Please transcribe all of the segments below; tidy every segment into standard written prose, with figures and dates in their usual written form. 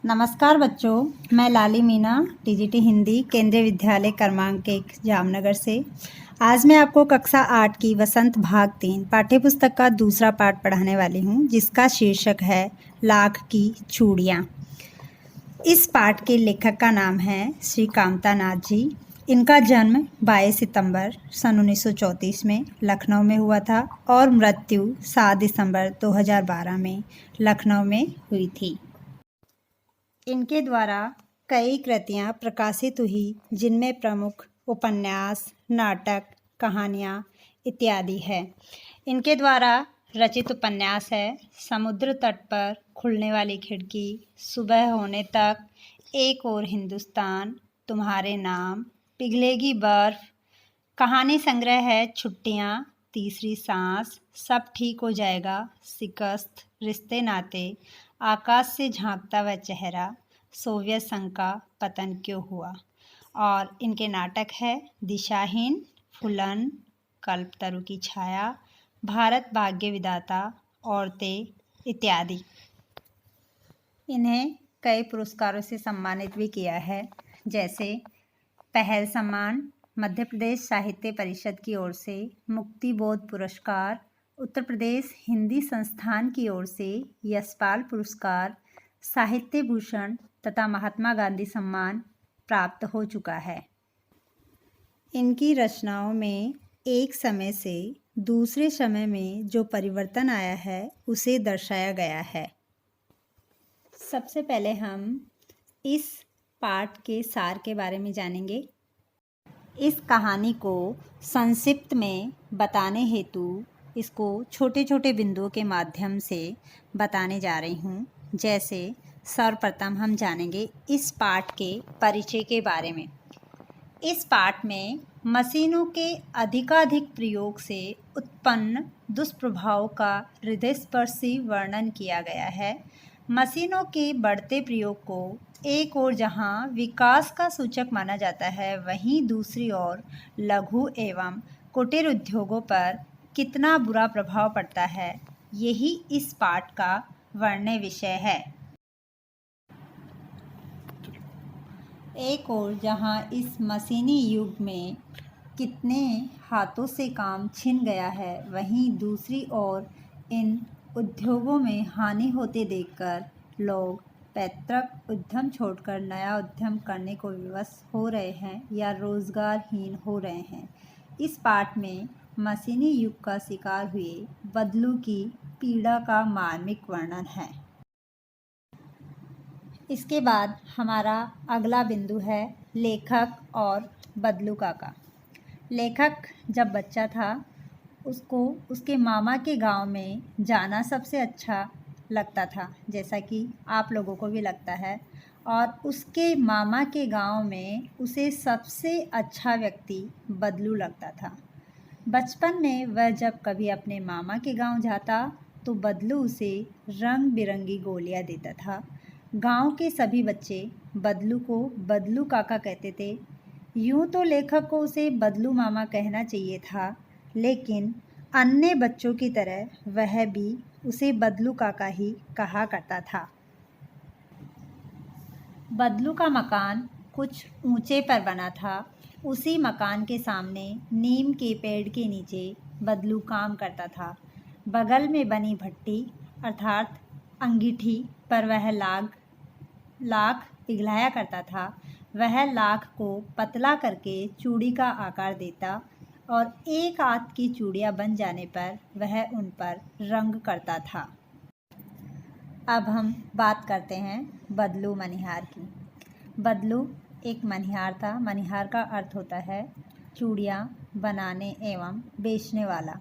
नमस्कार बच्चों, मैं लाली मीना टीजीटी हिंदी केंद्रीय विद्यालय क्रमांक 1 जामनगर से। आज मैं आपको कक्षा 8 की वसंत भाग 3 पाठ्यपुस्तक का दूसरा पाठ पढ़ाने वाली हूँ, जिसका शीर्षक है लाख की चूड़ियाँ। इस पाठ के लेखक का नाम है श्री कामता नाथ जी। इनका जन्म 22 सितंबर सन 1934 में लखनऊ में हुआ था और मृत्यु 7 दिसंबर 2012 में लखनऊ में हुई थी। इनके द्वारा कई कृतियाँ प्रकाशित हुई, जिनमें प्रमुख उपन्यास, नाटक, कहानियाँ इत्यादि है। इनके द्वारा रचित उपन्यास है समुद्र तट पर खुलने वाली खिड़की, सुबह होने तक, एक और हिंदुस्तान, तुम्हारे नाम, पिघलेगी बर्फ। कहानी संग्रह है छुट्टियाँ, तीसरी सांस, सब ठीक हो जाएगा, शिकस्त, रिश्ते नाते, आकाश से झांकता हुआ चेहरा, सोवियत संघ का पतन क्यों हुआ। और इनके नाटक है दिशाहीन, फुलन, कल्पतरु की छाया, भारत भाग्य विधाता, औरतें इत्यादि। इन्हें कई पुरस्कारों से सम्मानित भी किया है, जैसे पहल सम्मान मध्य प्रदेश साहित्य परिषद की ओर से, मुक्तिबोध पुरस्कार उत्तर प्रदेश हिंदी संस्थान की ओर से, यशपाल पुरस्कार, साहित्य भूषण तथा महात्मा गांधी सम्मान प्राप्त हो चुका है। इनकी रचनाओं में एक समय से दूसरे समय में जो परिवर्तन आया है उसे दर्शाया गया है। सबसे पहले हम इस पाठ के सार के बारे में जानेंगे। इस कहानी को संक्षिप्त में बताने हेतु इसको छोटे छोटे बिंदुओं के माध्यम से बताने जा रही हूँ। जैसे सर्वप्रथम हम जानेंगे इस पाठ के परिचय के बारे में। इस पाठ में मशीनों के अधिकाधिक प्रयोग से उत्पन्न दुष्प्रभाव का हृदयस्पर्शी वर्णन किया गया है। मशीनों के बढ़ते प्रयोग को एक ओर जहां विकास का सूचक माना जाता है, वहीं दूसरी ओर लघु एवं कुटीर उद्योगों पर कितना बुरा प्रभाव पड़ता है, यही इस पाठ का वर्ण्य विषय है। एक ओर जहां इस मशीनी युग में कितने हाथों से काम छिन गया है, वहीं दूसरी ओर इन उद्योगों में हानि होते देखकर लोग पैतृक उद्यम छोड़कर नया उद्यम करने को विवश हो रहे हैं या रोजगारहीन हो रहे हैं। इस पाठ में मशीनी युग का शिकार हुए बदलू की पीड़ा का मार्मिक वर्णन है। इसके बाद हमारा अगला बिंदु है लेखक और बदलू काका। लेखक जब बच्चा था, उसको उसके मामा के गांव में जाना सबसे अच्छा लगता था, जैसा कि आप लोगों को भी लगता है। और उसके मामा के गांव में उसे सबसे अच्छा व्यक्ति बदलू लगता था। बचपन में वह जब कभी अपने मामा के गांव जाता तो बदलू उसे रंग बिरंगी गोलियां देता था। गांव के सभी बच्चे बदलू को बदलू काका कहते थे। यूं तो लेखक को उसे बदलू मामा कहना चाहिए था, लेकिन अन्य बच्चों की तरह वह भी उसे बदलू काका ही कहा करता था। बदलू का मकान कुछ ऊंचे पर बना था। उसी मकान के सामने नीम के पेड़ के नीचे बदलू काम करता था। बगल में बनी भट्टी अर्थात अंगीठी पर वह लाख पिघलाया करता था। वह लाख को पतला करके चूड़ी का आकार देता और एक आध की चूड़ियाँ बन जाने पर वह उन पर रंग करता था। अब हम बात करते हैं बदलू मनिहार की। बदलू एक मनिहार था। मनिहार का अर्थ होता है चूड़ियाँ बनाने एवं बेचने वाला।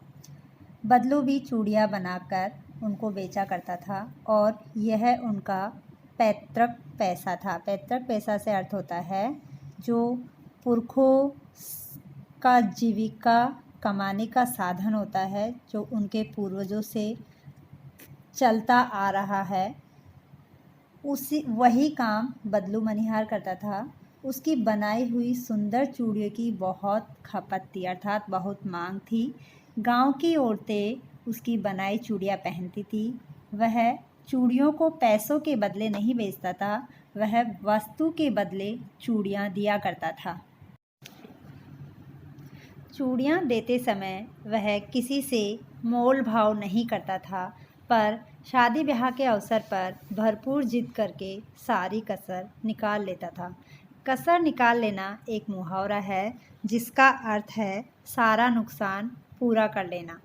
बदलू भी चूड़ियाँ बनाकर उनको बेचा करता था और यह उनका पैतृक पैसा था। पैतृक पैसा से अर्थ होता है जो पुरखों का जीविका कमाने का साधन होता है, जो उनके पूर्वजों से चलता आ रहा है। वही काम बदलू मनिहार करता था। उसकी बनाई हुई सुंदर चूड़ियों की बहुत खपत थी, अर्थात बहुत मांग थी। गांव की औरतें उसकी बनाई चूड़ियाँ पहनती थी। वह चूड़ियों को पैसों के बदले नहीं बेचता था, वह वस्तु के बदले चूड़ियाँ दिया करता था। चूड़ियाँ देते समय वह किसी से मोल भाव नहीं करता था, पर शादी ब्याह के अवसर पर भरपूर जिद करके सारी कसर निकाल लेता था। कसर निकाल लेना एक मुहावरा है जिसका अर्थ है सारा नुकसान पूरा कर लेना।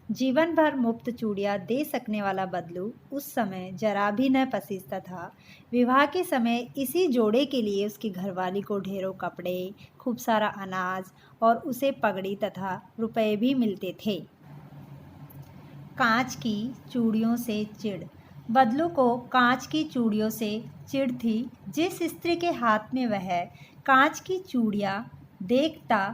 जीवन भर मुफ्त चूड़ियाँ दे सकने वाला बदलू उस समय जरा भी न पसीजता था। विवाह के समय इसी जोड़े के लिए उसकी घरवाली को ढेरों कपड़े, खूब सारा अनाज और उसे पगड़ी तथा रुपए भी मिलते थे। कांच की चूड़ियों से चिढ़। बदलू को कांच की चूड़ियों से चिढ़ थी। जिस स्त्री के हाथ में वह कांच की चूड़ियाँ देखता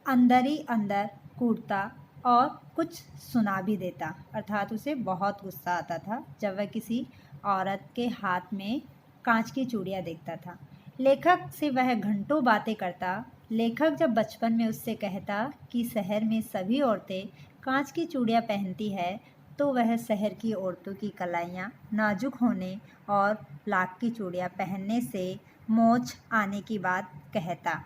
अंदर ही अंदर कूदता और कुछ सुना भी देता, अर्थात उसे बहुत गुस्सा आता था जब वह किसी औरत के हाथ में कांच की चूड़ियाँ देखता था। लेखक से वह घंटों बातें करता। लेखक जब बचपन में उससे कहता कि शहर में सभी औरतें कांच की चूड़ियाँ पहनती है, तो वह शहर की औरतों की कलाइयाँ नाजुक होने और लाख की चूड़ियाँ पहनने से मोच आने की बात कहता।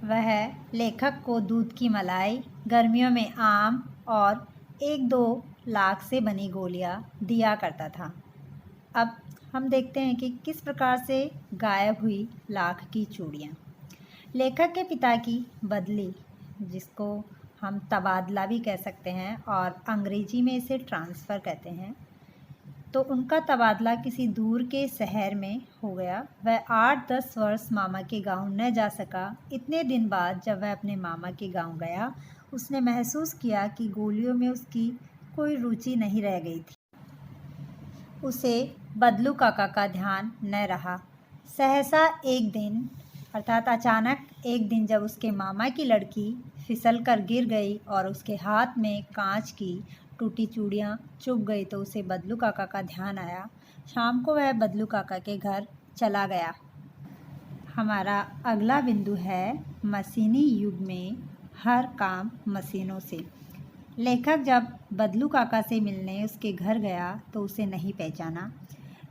वह लेखक को दूध की मलाई, गर्मियों में आम और 1-2 लाख से बनी गोलियां दिया करता था। अब हम देखते हैं कि किस प्रकार से गायब हुई लाख की चूड़ियाँ। लेखक के पिता की बदली, जिसको हम तबादला भी कह सकते हैं और अंग्रेजी में इसे ट्रांसफ़र कहते हैं, तो उनका तबादला किसी दूर के शहर में हो गया। वह 8-10 वर्ष मामा के गांव न जा सका। इतने दिन बाद जब वह अपने मामा के गांव गया, उसने महसूस किया कि गोलियों में उसकी कोई रुचि नहीं रह गई थी। उसे बदलू काका का ध्यान न रहा। सहसा एक दिन, अर्थात अचानक एक दिन, जब उसके मामा की लड़की फिसल कर गिर गई और उसके हाथ में कांच की टूटी चूड़ियाँ चुभ गई, तो उसे बदलू काका का ध्यान आया। शाम को वह बदलू काका के घर चला गया। हमारा अगला बिंदु है मशीनी युग में हर काम मशीनों से। लेखक जब बदलू काका से मिलने उसके घर गया तो उसे नहीं पहचाना।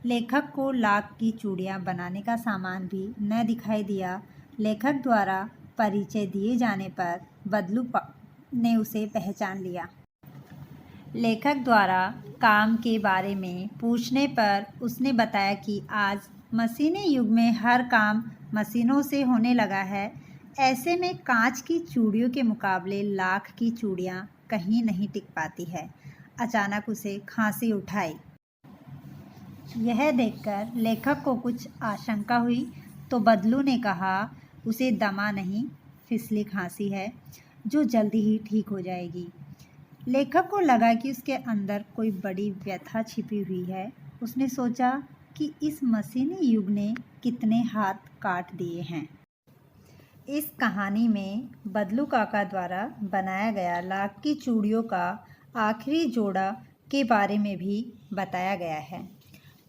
लेखक को लाख की चूड़ियाँ बनाने का सामान भी न दिखाई दिया। लेखक द्वारा परिचय दिए जाने पर बदलू ने उसे पहचान लिया। लेखक द्वारा काम के बारे में पूछने पर उसने बताया कि आज मशीनी युग में हर काम मशीनों से होने लगा है। ऐसे में कांच की चूड़ियों के मुकाबले लाख की चूड़ियाँ कहीं नहीं टिक पाती है। अचानक उसे खांसी उठाई। यह देखकर लेखक को कुछ आशंका हुई, तो बदलू ने कहा उसे दमा नहीं, फिसली खांसी है जो जल्दी ही ठीक हो जाएगी। लेखक को लगा कि उसके अंदर कोई बड़ी व्यथा छिपी हुई है। उसने सोचा कि इस मशीनी युग ने कितने हाथ काट दिए हैं। इस कहानी में बदलू काका द्वारा बनाया गया लाख की चूड़ियों का आखिरी जोड़ा के बारे में भी बताया गया है।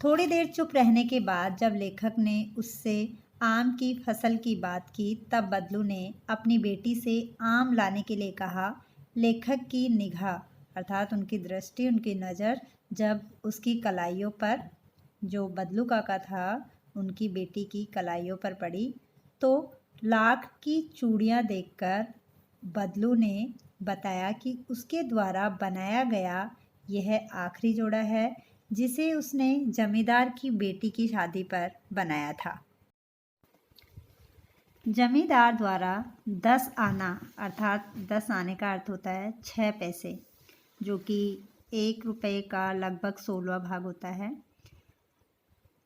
थोड़ी देर चुप रहने के बाद जब लेखक ने उससे आम की फसल की बात की, तब बदलू ने अपनी बेटी से आम लाने के लिए कहा। लेखक की निगाह, अर्थात उनकी दृष्टि, उनकी नज़र जब उसकी कलाइयों पर, जो बदलू काका था उनकी बेटी की कलाइयों पर पड़ी, तो लाख की चूड़ियाँ देखकर बदलू ने बताया कि उसके द्वारा बनाया गया यह आखिरी जोड़ा है जिसे उसने जमींदार की बेटी की शादी पर बनाया था। जमींदार द्वारा 10 आना, अर्थात 10 आने का अर्थ होता है 6 पैसे, जो कि 1 रुपये का लगभग 16वां भाग होता है।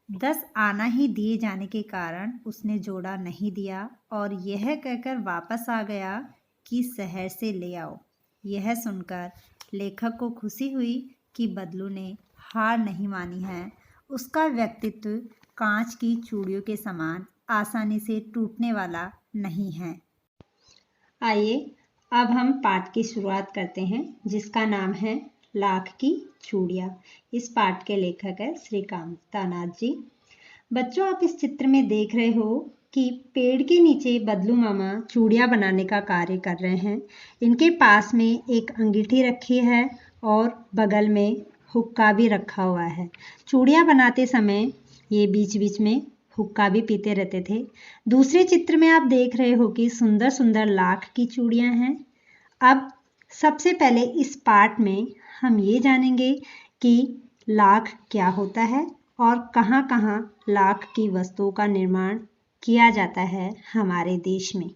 10 आना ही दिए जाने के कारण उसने जोड़ा नहीं दिया और यह कहकर वापस आ गया कि शहर से ले आओ। यह सुनकर लेखक को खुशी हुई कि बदलू ने हार नहीं मानी है। उसका व्यक्तित्व कांच की चूड़ियों के समान आसानी से टूटने वाला नहीं है। आइए अब हम पाठ की शुरुआत करते हैं, जिसका नाम है लाख की चूड़ियाँ। इस पाठ के लेखक है श्री कामतानाथ जी। बच्चों, आप इस चित्र में देख रहे हो कि पेड़ के नीचे बदलू मामा चूड़ियाँ बनाने का कार्य कर रहे हैं। इनके पास में एक अंगीठी रखी है और बगल में हुक्का भी रखा हुआ है। चूड़ियाँ बनाते समय ये बीच बीच में हुक्का भी पीते रहते थे। दूसरे चित्र में आप देख रहे हो कि सुंदर सुंदर लाख की चूड़ियाँ हैं। अब सबसे पहले इस पार्ट में हम ये जानेंगे कि लाख क्या होता है और कहाँ कहाँ लाख की वस्तुओं का निर्माण किया जाता है हमारे देश में।